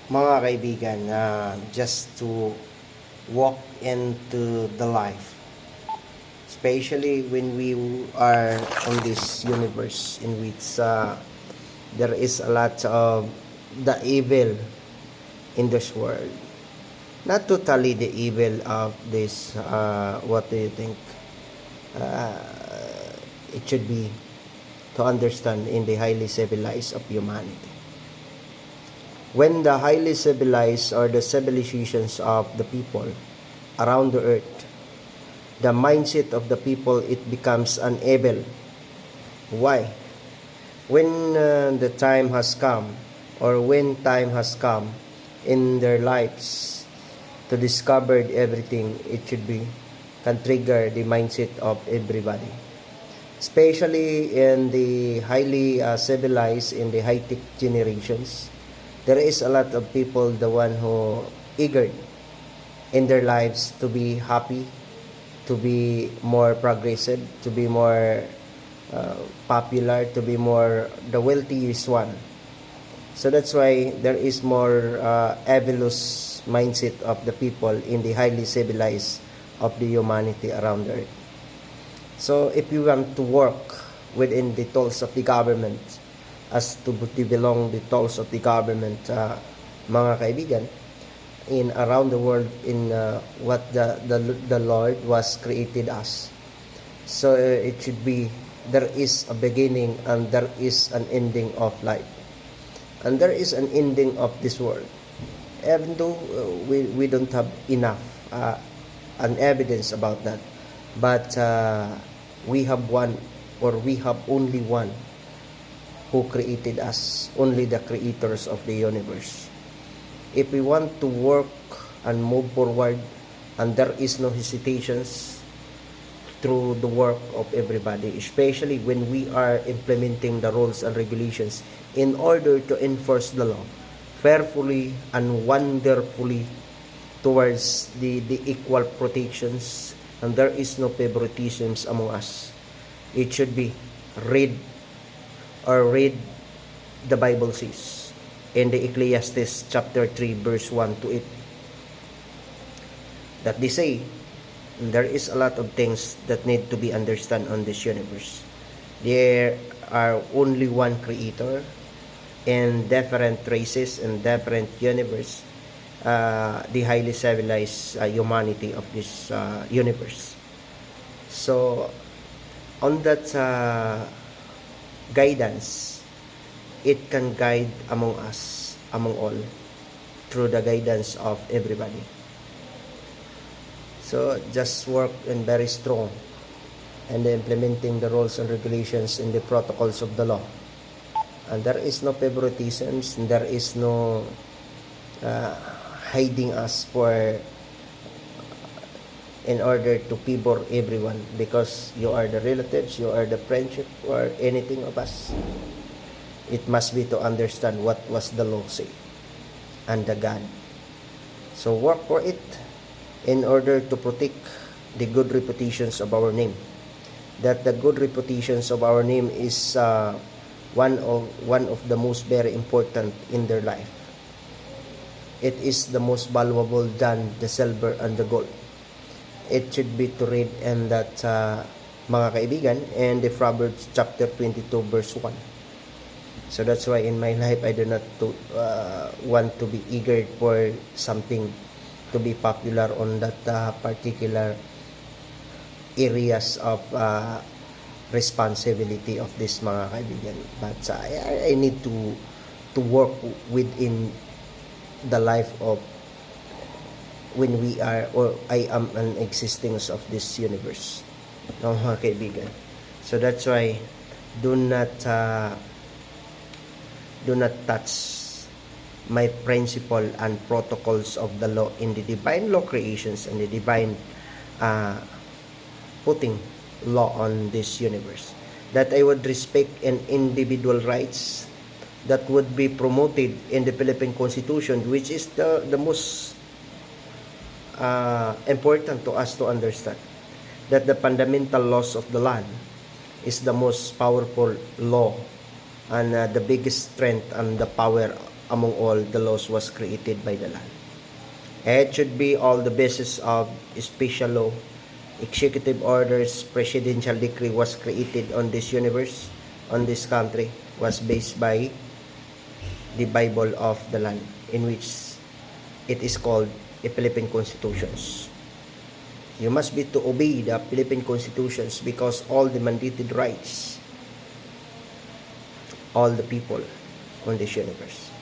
Mga kaibigan, just to walk into the life, especially when we are on this universe in which there is a lot of the evil in this world. Not totally the evil of this, what do you think? Uh, it should be to understand in the highly civilized of humanity. When the highly civilized or the civilizations of the people around the earth, the mindset of the people, it becomes an evil. Why? When the time has come, or when time has come in their lives to discover everything, it should be can trigger the mindset of everybody, especially in the highly civilized, in the high-tech generations. There is a lot of people, the one who eager in their lives to be happy, to be more progressive, to be more popular, to be more the wealthiest one. So that's why there is more evolus mindset of the people in the highly civilized of the humanity around the earth. So if you want to work within the tools of the government, as to belong the tools of the government, mga kaibigan, in around the world, in what the Lord was created us. So it should be, there is a beginning and there is an ending of life. And there is an ending of this world. Even though we don't have enough an evidence about that. But we have one, or we have only one who created us, only the creators of the universe. If we want to work and move forward, and there is no hesitations through the work of everybody, especially when we are implementing the rules and regulations in order to enforce the law fairly and wonderfully towards the equal protections, and there is no favoritisms among us. It should be read the Bible says in the Ecclesiastes chapter 3 verse 1 to 8, that they say there is a lot of things that need to be understood on this universe. There are only one creator in different races and different universe, the highly civilized humanity of this universe. So on that guidance, it can guide among us, among all, through the guidance of everybody. So just work and very strong and implementing the rules and regulations in the protocols of the law. And there is no favoritisms, and there is no hiding us for in order to favor everyone because you are the relatives, you are the friendship, or anything of us. It must be to understand what was the law say and the God. So work for it in order to protect the good reputations of our name. That the good reputations of our name is one of the most very important in their life. It is the most valuable than the silver and the gold. It should be to read in that, mga kaibigan, in the Proverbs chapter 22 verse 1. So that's why in my life I do not want to be eager for something to be popular on that particular areas of responsibility of this, mga kaibigan. But I need to work within the life of when we are, or I am an existence of this universe, no, mga kaibigan. So that's why do not touch my principle and protocols of the law in the divine law creations and the divine putting law on this universe. That I would respect an individual rights that would be promoted in the Philippine Constitution, which is the most important to us to understand, that the fundamental laws of the land is the most powerful law and the biggest strength and the power among all the laws was created by the land. It should be all the basis of special law, executive orders, presidential decree was created on this universe, on this country, was based by the Bible of the land, in which it is called the Philippine Constitutions. You must be to obey the Philippine Constitutions because all the mandated rights, all the people on this universe.